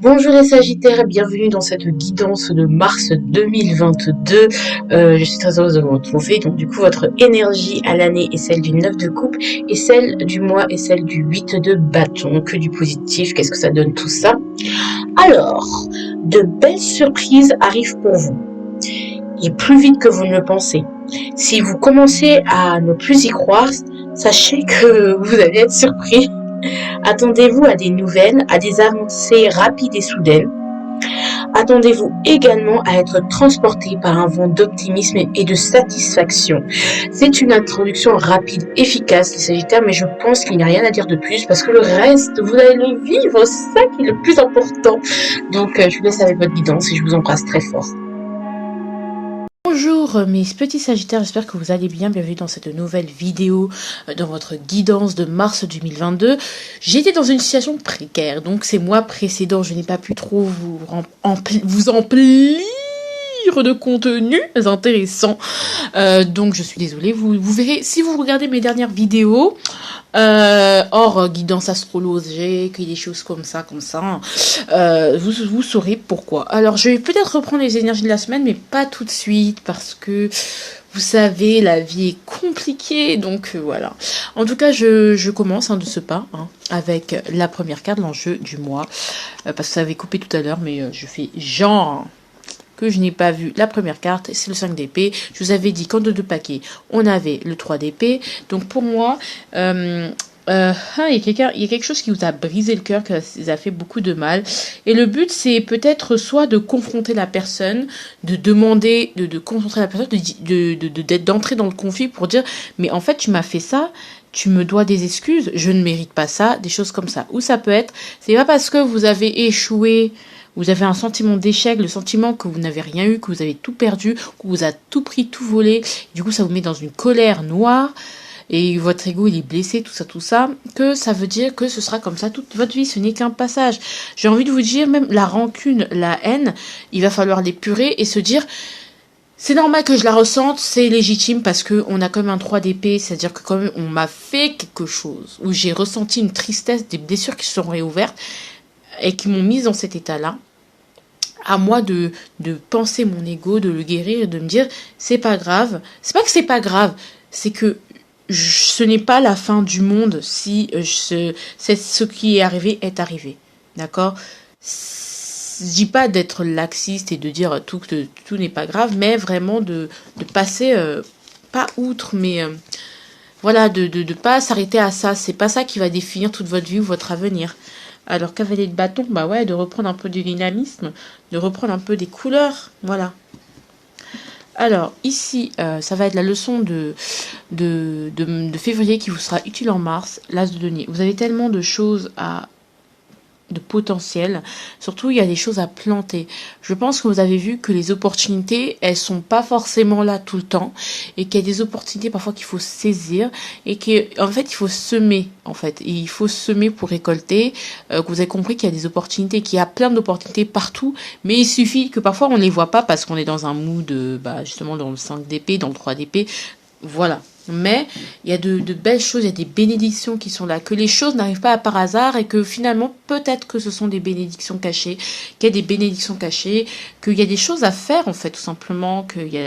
Bonjour les Sagittaires, bienvenue dans cette guidance de mars 2022. Je suis très heureuse de vous retrouver. Donc du coup, votre énergie à l'année est celle du 9 de coupe et celle du mois est celle du 8 de bâton. Que du positif, qu'est-ce que ça donne tout ça? Alors, de belles surprises arrivent pour vous et plus vite que vous ne le pensez. Si vous commencez à ne plus y croire, sachez que vous allez être surpris. Attendez-vous à des nouvelles, à des avancées rapides et soudaines. Attendez-vous également à être transporté par un vent d'optimisme et de satisfaction. C'est une introduction rapide, efficace, les Sagittaires, mais je pense qu'il n'y a rien à dire de plus parce que le reste, vous allez le vivre, c'est ça qui est le plus important. Donc, je vous laisse avec votre guidance et je vous embrasse très fort. Bonjour mes petits Sagittaires, j'espère que vous allez bien. Bienvenue dans cette nouvelle vidéo dans votre guidance de mars 2022. J'étais dans une situation précaire, donc ces mois précédents, je n'ai pas pu trop vous emplir de contenus intéressants. Donc je suis désolée, vous verrez, si vous regardez mes dernières vidéos, hors guidance astrologique et des choses comme ça, vous saurez pourquoi. Alors je vais peut-être reprendre les énergies de la semaine, mais pas tout de suite, parce que vous savez, la vie est compliquée, donc voilà. En tout cas, je commence de ce pas, avec la première carte, l'enjeu du mois, parce que ça avait coupé tout à l'heure, mais je fais genre que je n'ai pas vu la première carte, c'est le 5 d'épée. Je vous avais dit qu'en deux paquets, on avait le 3 d'épée. Donc pour moi, il y a quelque chose qui vous a brisé le cœur, qui vous a fait beaucoup de mal. Et le but, c'est peut-être soit de confronter la personne, de demander, de confronter la personne, d'entrer dans le conflit pour dire, mais en fait, tu m'as fait ça, tu me dois des excuses, je ne mérite pas ça, des choses comme ça. Ou ça peut être, c'est pas parce que vous avez échoué, vous avez un sentiment d'échec, le sentiment que vous n'avez rien eu, que vous avez tout perdu, que vous a tout pris, tout volé. Du coup, ça vous met dans une colère noire et votre ego il est blessé, tout ça, que ça veut dire que ce sera comme ça toute votre vie, ce n'est qu'un passage. J'ai envie de vous dire, même la rancune, la haine, il va falloir l'épurer et se dire, c'est normal que je la ressente, c'est légitime parce que on a comme un 3 d'épée, c'est-à-dire que quand même on m'a fait quelque chose, où j'ai ressenti une tristesse, des blessures qui se sont réouvertes et qui m'ont mise dans cet état-là. À moi de penser mon ego, de le guérir et de me dire, c'est pas grave. C'est pas que c'est pas grave, c'est que ce n'est pas la fin du monde si ce qui est arrivé. D'accord? Je dis pas d'être laxiste et de dire que tout n'est pas grave, mais vraiment de passer, pas outre, mais voilà, de pas s'arrêter à ça. C'est pas ça qui va définir toute votre vie ou votre avenir. Alors, cavalier de bâton, bah ouais, de reprendre un peu du dynamisme, de reprendre un peu des couleurs, voilà. Alors, ici, ça va être la leçon de février qui vous sera utile en mars, l'as de denier. Vous avez tellement de choses de potentiel. Surtout, il y a des choses à planter. Je pense que vous avez vu que les opportunités, elles sont pas forcément là tout le temps et qu'il y a des opportunités parfois qu'il faut saisir et qu'en fait, il faut semer, en fait. Et il faut semer pour récolter. Que vous avez compris qu'il y a des opportunités, qu'il y a plein d'opportunités partout, mais il suffit que parfois on les voit pas parce qu'on est dans un mood, justement, dans le 5 d'épée, dans le 3 d'épée. Voilà. Mais il y a de belles choses, il y a des bénédictions qui sont là, que les choses n'arrivent pas par hasard et que finalement peut-être que ce sont des bénédictions cachées, qu'il y a des bénédictions cachées, qu'il y a des choses à faire en fait tout simplement, qu'il y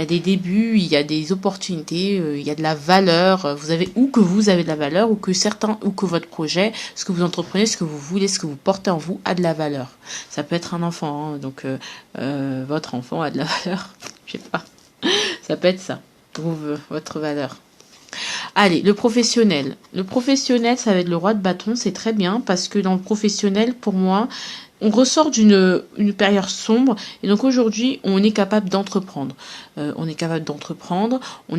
a des débuts, il y a des opportunités, il y a de la valeur, que vous avez de la valeur ou que votre projet, ce que vous entreprenez, ce que vous voulez, ce que vous portez en vous a de la valeur. Ça peut être un enfant, donc votre enfant a de la valeur, je sais pas, ça peut être ça. Votre valeur. Allez, le professionnel. Le professionnel, ça va être le roi de bâton, c'est très bien parce que dans le professionnel, pour moi, on ressort une période sombre et donc aujourd'hui, on est capable d'entreprendre. On est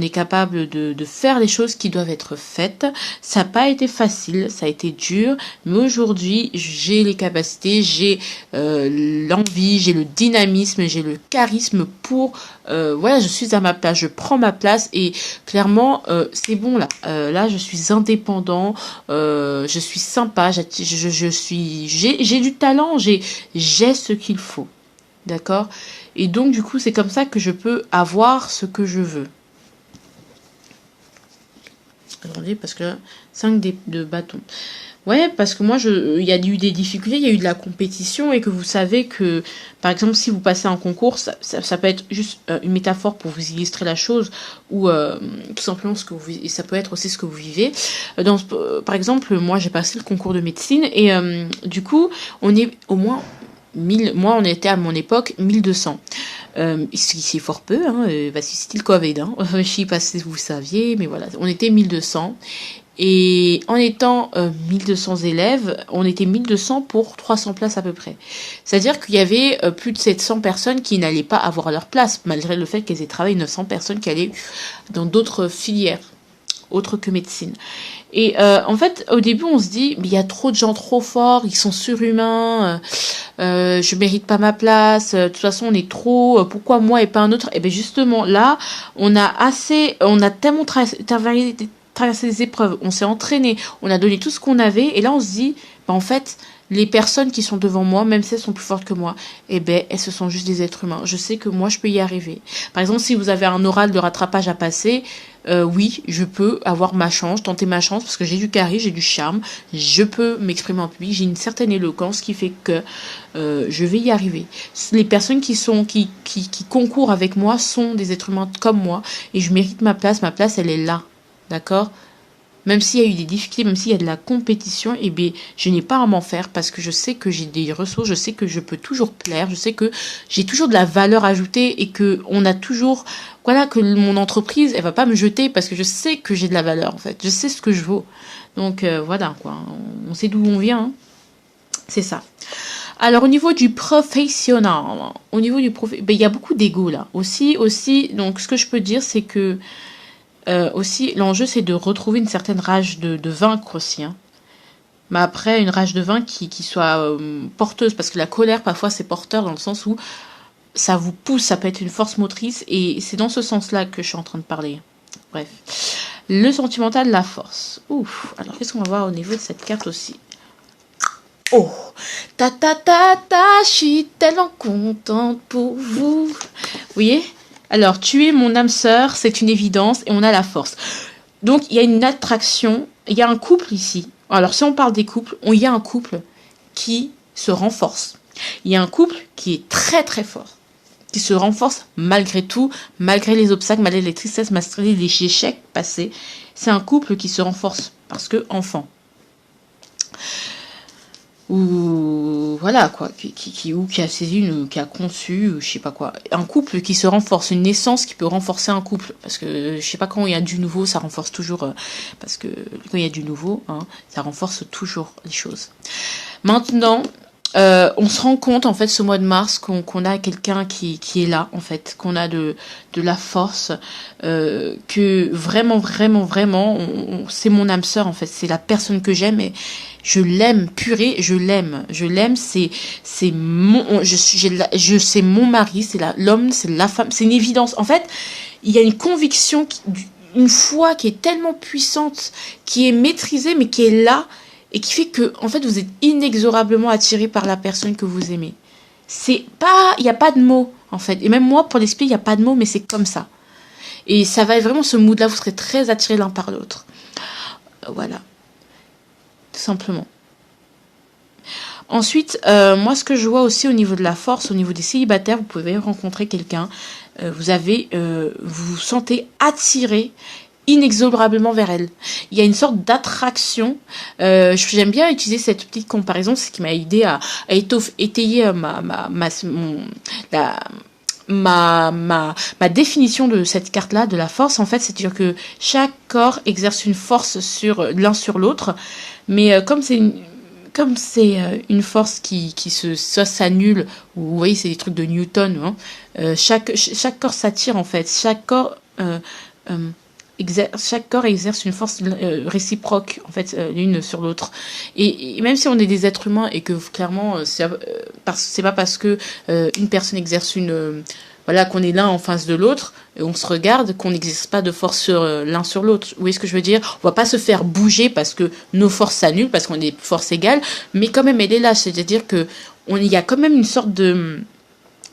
capable de faire les choses qui doivent être faites. Ça n'a pas été facile, ça a été dur, mais aujourd'hui, j'ai les capacités, j'ai l'envie, j'ai le dynamisme, j'ai le charisme pour... voilà, je suis à ma place, je prends ma place et clairement, c'est bon là. Là, je suis indépendant, je suis sympa, j'ai du talent, j'ai ce qu'il faut. D'accord? Et donc, du coup, c'est comme ça que je peux avoir ce que je veux. Attendez, parce que 5 de bâton. Ouais, parce que moi, il y a eu des difficultés, il y a eu de la compétition et que vous savez que, par exemple, si vous passez un concours, ça peut être juste une métaphore pour vous illustrer la chose ou tout simplement ce que et ça peut être aussi ce que vous vivez. Par exemple, moi, j'ai passé le concours de médecine et du coup, on est au moins 1000, moi, on était à mon époque 1200. C'est fort peu, hein, c'était le Covid, hein. Je sais pas si vous saviez, mais voilà, on était 1200. Et en étant 1200 élèves, on était 1200 pour 300 places à peu près. C'est-à-dire qu'il y avait plus de 700 personnes qui n'allaient pas avoir leur place, malgré le fait qu'elles aient travaillé 900 personnes qui allaient dans d'autres filières, autres que médecine. Et en fait, au début, on se dit, il y a trop de gens trop forts, ils sont surhumains, je mérite pas ma place, de toute façon, on est trop, pourquoi moi et pas un autre? Et bien justement, là, on a tellement traversé des épreuves, on s'est entraîné, on a donné tout ce qu'on avait, et là on se dit, en fait, les personnes qui sont devant moi, même si elles sont plus fortes que moi, eh ben, elles se sont juste des êtres humains. Je sais que moi, je peux y arriver. Par exemple, si vous avez un oral de rattrapage à passer, oui, je peux avoir ma chance, tenter ma chance, parce que j'ai du charisme, j'ai du charme, je peux m'exprimer en public, j'ai une certaine éloquence qui fait que je vais y arriver. Les personnes qui concourent avec moi sont des êtres humains comme moi, et je mérite ma place, elle est là. D'accord? Même s'il y a eu des difficultés, même s'il y a de la compétition, eh bien, je n'ai pas à m'en faire parce que je sais que j'ai des ressources, je sais que je peux toujours plaire, je sais que j'ai toujours de la valeur ajoutée et que on a toujours, voilà, que mon entreprise, elle va pas me jeter parce que je sais que j'ai de la valeur, en fait. Je sais ce que je vaux. Donc, voilà, quoi. On sait d'où on vient, hein. C'est ça. Alors, au niveau du professionnel, il y a beaucoup d'ego, là. Aussi, donc, ce que je peux dire, c'est que, aussi, l'enjeu, c'est de retrouver une certaine rage de vaincre aussi. Hein. Mais après, une rage de vaincre qui soit porteuse, parce que la colère, parfois, c'est porteur dans le sens où ça vous pousse, ça peut être une force motrice, et c'est dans ce sens-là que je suis en train de parler. Bref. Le sentimental, la force. Ouf. Alors, qu'est-ce qu'on va voir au niveau de cette carte aussi? Oh, je suis tellement contente pour vous. Vous voyez? Alors, tu es mon âme sœur, c'est une évidence, et on a la force. Donc, il y a une attraction, il y a un couple ici. Alors, si on parle des couples, il y a un couple qui se renforce. Il y a un couple qui est très très fort, qui se renforce malgré tout, malgré les obstacles, malgré les tristesses, malgré les échecs passés. C'est un couple qui se renforce parce que enfant. Ou voilà quoi, qui a saisi ou qui a conçu, ou je sais pas quoi. Un couple qui se renforce, une naissance qui peut renforcer un couple, parce que je sais pas, quand il y a du nouveau, ça renforce toujours, parce que quand il y a du nouveau, hein, ça renforce toujours les choses. Maintenant, on se rend compte en fait ce mois de mars qu'on a quelqu'un qui est là en fait, qu'on a de la force, que vraiment c'est mon âme sœur en fait, c'est la personne que j'aime et je l'aime purée, je l'aime, c'est mon c'est mon mari, c'est l'homme, c'est la femme, c'est une évidence en fait. Il y a une conviction, une foi qui est tellement puissante, qui est maîtrisée mais qui est là. Et qui fait que, en fait, vous êtes inexorablement attiré par la personne que vous aimez. Il n'y a pas de mots, en fait. Et même moi, pour l'expliquer, il n'y a pas de mots, mais c'est comme ça. Et ça va être vraiment ce mood-là, vous serez très attirés l'un par l'autre. Voilà. Tout simplement. Ensuite, moi, ce que je vois aussi au niveau de la force, au niveau des célibataires, vous pouvez rencontrer quelqu'un, vous vous sentez attiré inexorablement vers elle. Il y a une sorte d'attraction. J'aime bien utiliser cette petite comparaison, c'est ce qui m'a aidé à étayer ma définition de cette carte-là, de la force. En fait, c'est-à-dire que chaque corps exerce une force sur l'un sur l'autre, mais comme c'est une force qui soit s'annule, ou vous voyez, c'est des trucs de Newton, hein, chaque corps s'attire en fait, chaque corps exerce une force réciproque en fait, l'une sur l'autre, et même si on est des êtres humains et que clairement c'est pas parce que une personne exerce voilà, qu'on est l'un en face de l'autre et on se regarde qu'on n'exerce pas de force sur l'un sur l'autre. Vous voyez ce que je veux dire? On va pas se faire bouger parce que nos forces s'annulent, parce qu'on est force égale, mais quand même elle est là, c'est-à-dire que il y a quand même une sorte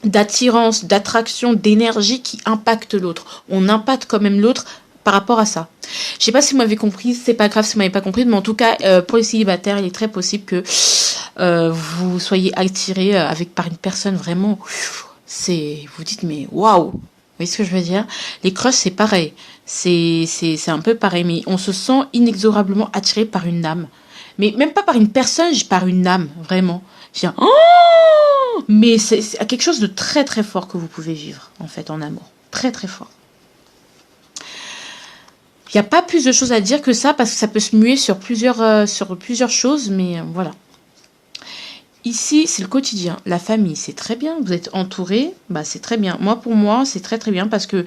d'attirance, d'attraction, d'énergie qui impacte l'autre. On impacte quand même l'autre par rapport à ça. Je sais pas si vous m'avez compris, c'est pas grave si vous m'avez pas compris, mais en tout cas, pour les célibataires, il est très possible que vous soyez attiré par une personne vraiment, vous dites mais waouh, vous voyez ce que je veux dire? Les crushs, c'est pareil, c'est un peu pareil, mais on se sent inexorablement attiré par une âme, mais même pas par une personne, par une âme, vraiment. Je dis, oh, mais c'est quelque chose de très très fort que vous pouvez vivre en fait en amour, très très fort. Il n'y a pas plus de choses à dire que ça parce que ça peut se muer sur plusieurs choses, mais voilà. Ici, c'est le quotidien. La famille, c'est très bien. Vous êtes entouré, bah c'est très bien. Pour moi, c'est très très bien parce que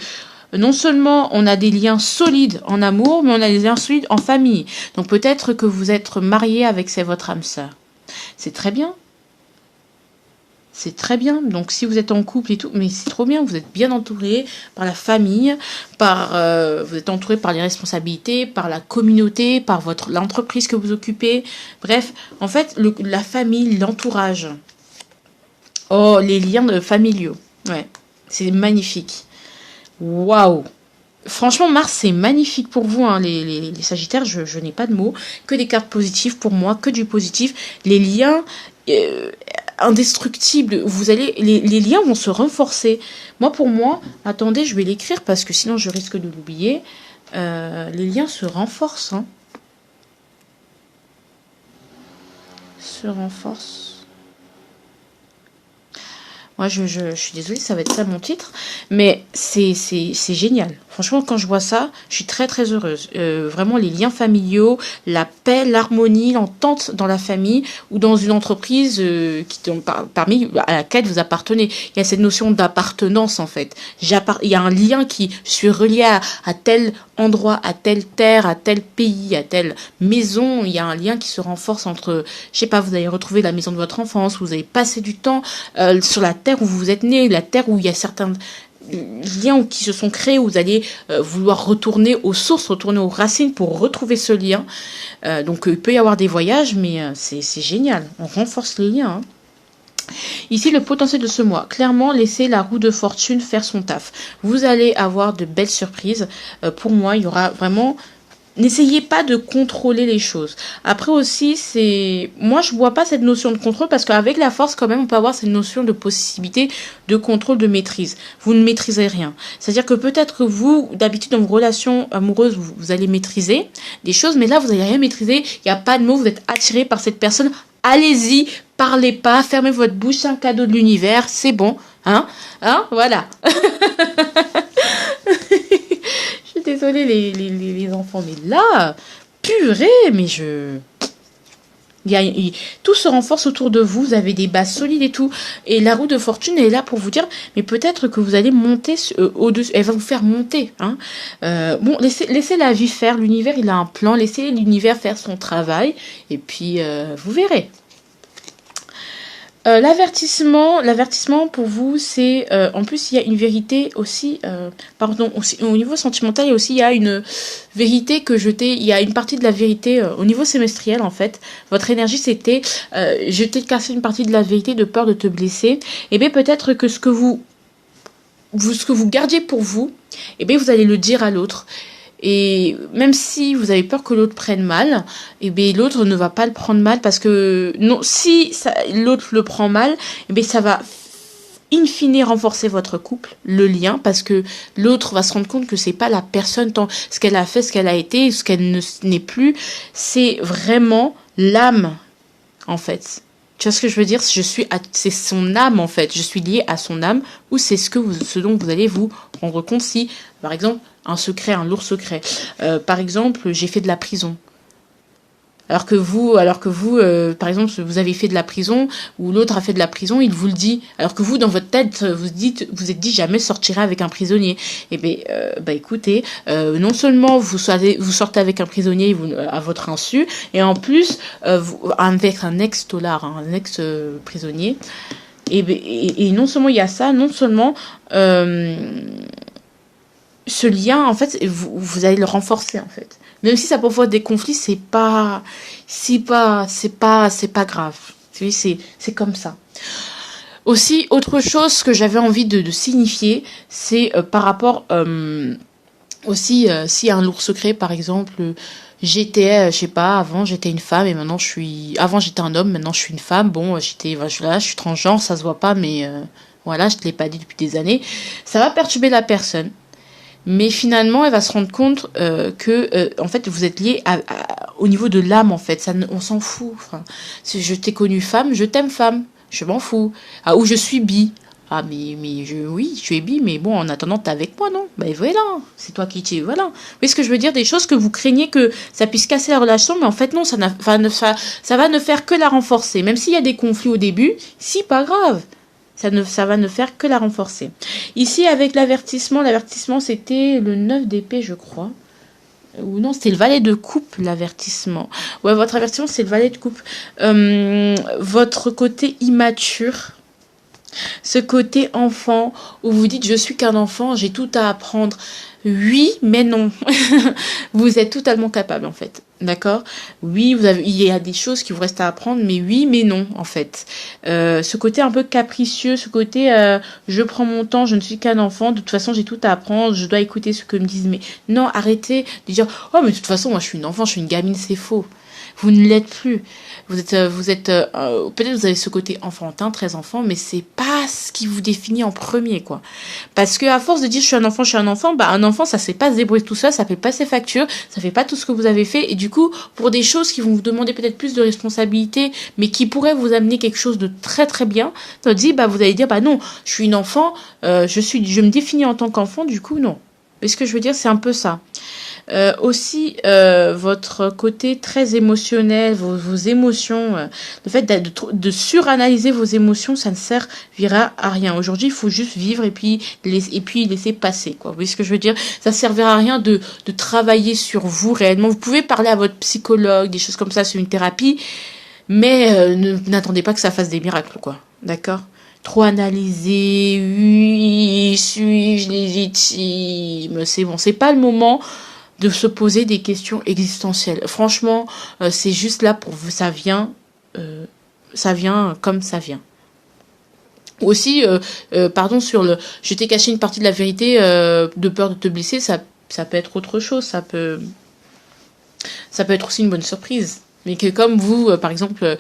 non seulement on a des liens solides en amour, mais on a des liens solides en famille. Donc peut-être que vous êtes marié avec votre âme sœur. C'est très bien. C'est très bien. Donc, si vous êtes en couple et tout, mais c'est trop bien. Vous êtes bien entouré par la famille, vous êtes entouré par les responsabilités, par la communauté, par l'entreprise que vous occupez. Bref, en fait, la famille, l'entourage. Oh, les liens familiaux. Ouais, c'est magnifique. Waouh! Franchement, Mars, c'est magnifique pour vous, hein, les Sagittaires. Je n'ai pas de mots. Que des cartes positives pour moi, que du positif. Les liens indestructibles. Les liens vont se renforcer. Pour moi, attendez, je vais l'écrire parce que sinon je risque de l'oublier. Les liens se renforcent. Hein. Se renforcent. Moi, je suis désolée, ça va être ça mon titre, mais c'est génial. Franchement, quand je vois ça, je suis très très heureuse. Vraiment, les liens familiaux, la paix, l'harmonie, l'entente dans la famille ou dans une entreprise parmi à laquelle vous appartenez. Il y a cette notion d'appartenance en fait. Il y a un lien je suis relié à tel endroit, à telle terre, à tel pays, à telle maison. Il y a un lien qui se renforce entre, je sais pas, vous allez retrouver la maison de votre enfance, vous avez passé du temps sur la terre où vous êtes né, la terre où il y a certains liens qui se sont créés, où vous allez vouloir retourner aux sources, retourner aux racines pour retrouver ce lien. Donc il peut y avoir des voyages, mais c'est génial. On renforce les liens. Hein. Ici, le potentiel de ce mois. Clairement, laissez la roue de fortune faire son taf. Vous allez avoir de belles surprises. Pour moi, il y aura vraiment... N'essayez pas de contrôler les choses. Après aussi, moi je vois pas cette notion de contrôle parce qu'avec la force quand même on peut avoir cette notion de possibilité de contrôle, de maîtrise. Vous ne maîtrisez rien. C'est-à-dire que peut-être que vous, d'habitude dans vos relations amoureuses, vous allez maîtriser des choses, mais là vous n'allez rien maîtriser. Il n'y a pas de mots, vous êtes attiré par cette personne. Allez-y, parlez pas, fermez votre bouche, c'est un cadeau de l'univers, c'est bon, hein, voilà. Désolée les enfants, mais là, purée, mais tout se renforce autour de vous, vous avez des bases solides et tout, et la roue de fortune est là pour vous dire, mais peut-être que vous allez monter au-dessus, elle va vous faire monter, hein. Bon, laissez la vie faire, l'univers il a un plan, laissez l'univers faire son travail, et puis vous verrez. L'avertissement pour vous, c'est en plus il y a une vérité aussi, aussi, au niveau sentimental, il y a une vérité il y a une partie de la vérité au niveau semestriel en fait. Votre énergie c'était je t'ai cassé une partie de la vérité de peur de te blesser. Et bien peut-être que ce que vous gardiez pour vous, et bien vous allez le dire à l'autre. Et même si vous avez peur que l'autre prenne mal, et bien l'autre ne va pas le prendre mal parce que non, si l'autre le prend mal, et bien ça va in fine renforcer votre couple, le lien, parce que l'autre va se rendre compte que c'est pas la personne tant ce qu'elle a fait, ce qu'elle a été, ce qu'elle n'est plus, c'est vraiment l'âme en fait. Tu vois ce que je veux dire? C'est son âme en fait. Je suis liée à son âme, ou c'est ce dont vous allez vous rendre compte si, par exemple, un lourd secret. Par exemple, j'ai fait de la prison. Alors que vous, par exemple, vous avez fait de la prison, ou l'autre a fait de la prison, il vous le dit. Alors que vous, dans votre tête, vous êtes dit jamais sortirez avec un prisonnier. Et écoutez, non seulement vous sortez avec un prisonnier à votre insu, et en plus avec un ex-tolard, un ex-prisonnier. Et non seulement il y a ça, non seulement ce lien, en fait, vous allez le renforcer, en fait. Même si ça peut avoir des conflits, c'est pas grave. C'est comme ça. Aussi, autre chose que j'avais envie de signifier, c'est par rapport Aussi, s'il y a un lourd secret, par exemple, je sais pas, avant j'étais une femme et maintenant avant j'étais un homme, maintenant je suis une femme. Bon, voilà, je suis transgenre, ça se voit pas, mais voilà, je te l'ai pas dit depuis des années. Ça va perturber la personne. Mais finalement, elle va se rendre compte que, en fait, vous êtes liés au niveau de l'âme, en fait. On s'en fout. Enfin, si je t'ai connue femme, je t'aime femme. Je m'en fous. Ah, ou je suis bi. Ah, oui, tu es bi, mais bon, en attendant, t'es avec moi, non? Ben voilà, c'est toi qui t'es, voilà. Vous voyez ce que je veux dire? Des choses que vous craignez que ça puisse casser la relation, mais en fait, non, ça va ne faire que la renforcer. Même s'il y a des conflits au début, si, pas grave. Ça va ne faire que la renforcer. Ici, avec l'avertissement, c'était le 9 d'épée, je crois. Ou non, c'était le valet de coupe, l'avertissement. Ouais, votre avertissement, c'est le valet de coupe. Votre côté immature, ce côté enfant, où vous dites, je suis qu'un enfant, j'ai tout à apprendre. Oui, mais non. Vous êtes totalement capable, en fait. D'accord? Oui, il y a des choses qui vous restent à apprendre, mais oui, mais non, en fait. Ce côté un peu capricieux, ce côté, je prends mon temps, je ne suis qu'un enfant, de toute façon, j'ai tout à apprendre, je dois écouter ce que me disent. Mais non, arrêtez de dire, oh, mais de toute façon, moi, je suis une enfant, je suis une gamine, c'est faux. Vous ne l'êtes plus. Peut-être vous avez ce côté enfantin, très enfant, mais c'est pas ce qui vous définit en premier, quoi. Parce que à force de dire je suis un enfant, bah un enfant ça sait pas se débrouiller tout seul, ça fait pas ses factures, ça fait pas tout ce que vous avez fait, et du coup pour des choses qui vont vous demander peut-être plus de responsabilité, mais qui pourraient vous amener quelque chose de très très bien, ça dit bah vous allez dire bah non, je suis une enfant, je me définis en tant qu'enfant, du coup non. Mais ce que je veux dire c'est un peu ça. Aussi, votre côté très émotionnel, vos émotions, le fait de suranalyser vos émotions, ça ne servira à rien. Aujourd'hui, il faut juste vivre et puis laisser passer, quoi. Vous voyez ce que je veux dire? Ça ne servira à rien de travailler sur vous réellement. Vous pouvez parler à votre psychologue, des choses comme ça, c'est une thérapie, mais n'attendez pas que ça fasse des miracles, quoi. D'accord? Trop analyser, oui, suis-je légitime? C'est bon, c'est pas le moment de se poser des questions existentielles. Franchement, c'est juste là pour vous, ça vient comme ça vient. Aussi, pardon, je t'ai caché une partie de la vérité de peur de te blesser, ça peut être autre chose, ça peut être aussi une bonne surprise. Mais que comme vous, par exemple,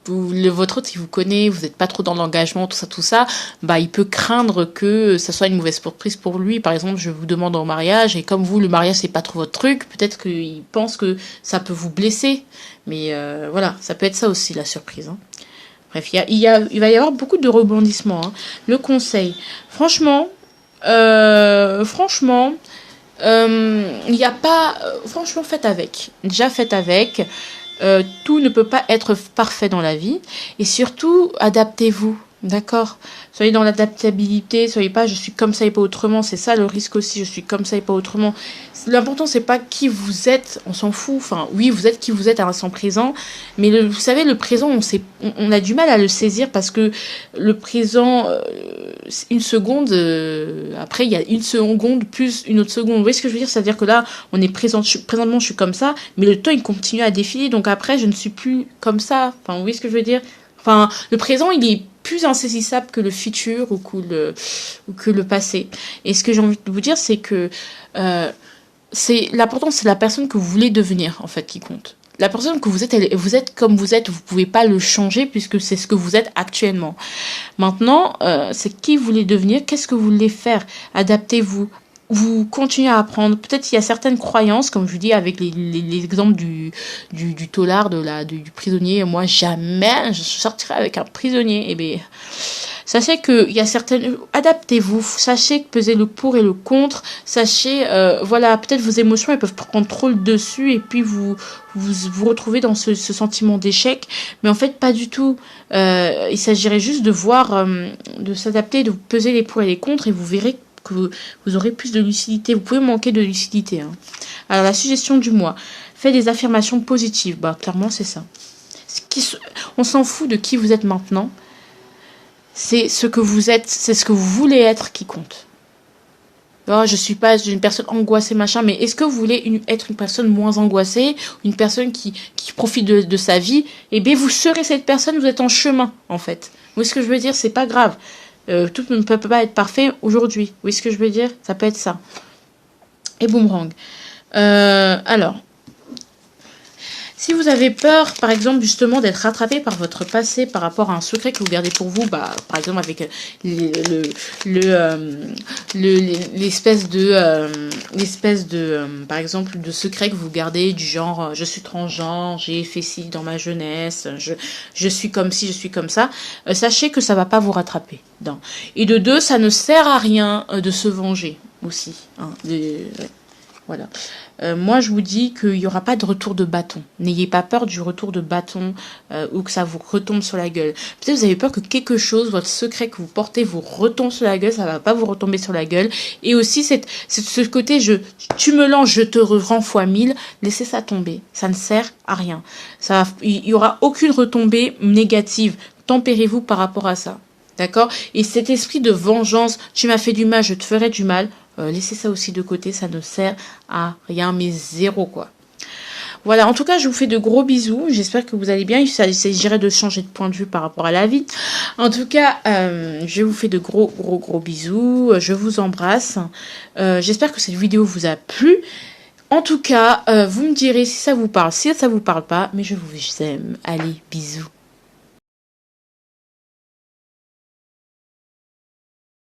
votre autre, il vous connaît, vous n'êtes pas trop dans l'engagement, tout ça, bah, il peut craindre que ça soit une mauvaise surprise pour lui. Par exemple, je vous demande en mariage, et comme vous, le mariage, c'est pas trop votre truc, peut-être qu'il pense que ça peut vous blesser. Mais voilà, ça peut être ça aussi, la surprise. Hein. Bref, il va y avoir beaucoup de rebondissements. Hein. Le conseil, franchement, il n'y a pas... franchement, faites avec. Déjà, faites avec. Tout ne peut pas être parfait dans la vie. Et surtout, adaptez-vous. D'accord? Soyez dans l'adaptabilité. Soyez pas je suis comme ça et pas autrement. C'est ça le risque aussi. Je suis comme ça et pas autrement. L'important, c'est pas qui vous êtes. On s'en fout. Enfin, oui, vous êtes qui vous êtes à l'instant présent. Mais vous savez, le présent, on a du mal à le saisir parce que le présent, une seconde, après, il y a une seconde plus une autre seconde. Vous voyez ce que je veux dire? C'est-à-dire que là, on est présentement, je suis comme ça, mais le temps, il continue à défiler. Donc après, je ne suis plus comme ça. Enfin, vous voyez ce que je veux dire? Enfin, le présent, il est plus insaisissable que le futur ou que le passé. Et ce que j'ai envie de vous dire, c'est que l'important, c'est la personne que vous voulez devenir, en fait, qui compte. La personne que vous êtes, vous êtes comme vous êtes, vous pouvez pas le changer puisque c'est ce que vous êtes actuellement. Maintenant, c'est qui vous voulez devenir, qu'est-ce que vous voulez faire, adaptez-vous. Vous continuez à apprendre. Peut-être il y a certaines croyances, comme je vous dis, avec les exemples du taulard, du prisonnier. Moi, jamais je sortirai avec un prisonnier. Eh bien, sachez que il y a certaines... Adaptez-vous. Sachez que peser le pour et le contre. Sachez, voilà, peut-être vos émotions, elles peuvent prendre trop le dessus et puis vous retrouvez dans ce sentiment d'échec. Mais en fait, pas du tout. Il s'agirait juste de voir, de s'adapter, de peser les pour et les contre et vous verrez que vous aurez plus de lucidité. Vous pouvez manquer de lucidité. Hein. Alors, la suggestion du mois. Faites des affirmations positives. Bah, clairement, c'est ça. On s'en fout de qui vous êtes maintenant. C'est ce que vous êtes, c'est ce que vous voulez être qui compte. Oh, je suis pas une personne angoissée, machin, mais est-ce que vous voulez être une personne moins angoissée, une personne qui profite de sa vie? Eh bien, vous serez cette personne, vous êtes en chemin, en fait. Vous voyez ce que je veux dire? C'est pas grave. Tout ne peut pas être parfait aujourd'hui. Vous voyez ce que je veux dire? Ça peut être ça. Et boomerang. Alors, si vous avez peur, par exemple, justement, d'être rattrapé par votre passé par rapport à un secret que vous gardez pour vous, bah, par exemple, avec l'espèce de, par exemple, de secret que vous gardez du genre, je suis transgenre, j'ai fait ci dans ma jeunesse, je suis comme ci, je suis comme ça, sachez que ça va pas vous rattraper. Non. Et de deux, ça ne sert à rien de se venger aussi. Hein, voilà. Moi, je vous dis qu'il n'y aura pas de retour de bâton. N'ayez pas peur du retour de bâton ou que ça vous retombe sur la gueule. Peut-être vous avez peur que quelque chose, votre secret que vous portez, vous retombe sur la gueule. Ça va pas vous retomber sur la gueule. Et aussi, ce côté, tu me lances, je te rends fois 1000. Laissez ça tomber. Ça ne sert à rien. Il y aura aucune retombée négative. Tempérez-vous par rapport à ça. D'accord? Et cet esprit de vengeance, tu m'as fait du mal, je te ferai du mal. Laissez ça aussi de côté, ça ne sert à rien, mais zéro quoi. Voilà, en tout cas, je vous fais de gros bisous. J'espère que vous allez bien. Il s'agirait de changer de point de vue par rapport à la vie. En tout cas, je vous fais de gros bisous. Je vous embrasse. J'espère que cette vidéo vous a plu. En tout cas, vous me direz si ça vous parle, si ça vous parle pas. Mais je vous aime. Allez, bisous.